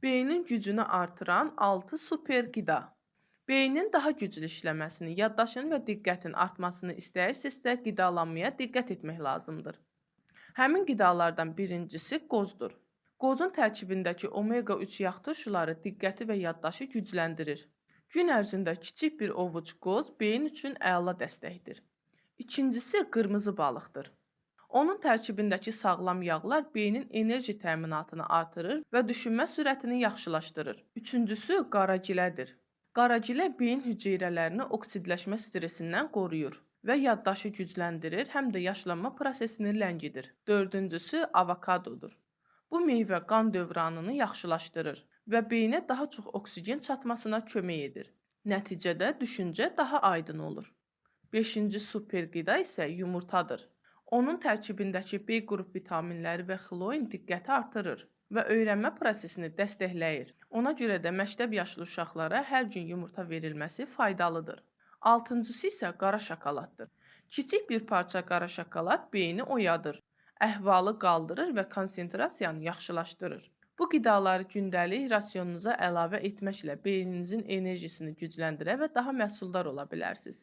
Beynin gücünü artıran 6 super qida. Beynin daha güclü işləməsini, yaddaşın və diqqətin artmasını istəyirsinizsə, qidalanmaya diqqət etmək lazımdır. Həmin qidalardan birincisi qozdur. Qozun tərkibindəki omega-3 yağ turşuları diqqəti və yaddaşı gücləndirir. Gün ərzində kiçik bir ovuc qoz beyin üçün əla dəstəkdir. İkincisi qırmızı balıqdır. Onun tərkibindəki sağlam yağlar beynin enerji təminatını artırır və düşünmə sürətini yaxşılaşdırır. Üçüncüsü qaragilədir. Qaragilə beyin hüceyrələrini oksidləşmə stresindən qoruyur və yaddaşı gücləndirir, həm də yaşlanma prosesini ləngidir. Dördüncüsü avokadodur. Bu meyvə qan dövranını yaxşılaşdırır və beyinə daha çox oksigen çatmasına kömək edir. Nəticədə düşüncə daha aydın olur. Beşinci super qida isə yumurtadır. Onun tərkibindəki B qrup vitaminləri və xloin diqqəti artırır və öyrənmə prosesini dəstəkləyir. Ona görə də məktəb yaşlı uşaqlara hər gün yumurta verilməsi faydalıdır. Altıncısı isə qara şokoladdır. Kiçik bir parça qara şokolad beyni oyadır, əhvalı qaldırır və konsentrasiyanı yaxşılaşdırır. Bu qidaları gündəlik rasionunuza əlavə etməklə beyninizin enerjisini gücləndirə və daha məhsuldar ola bilərsiniz.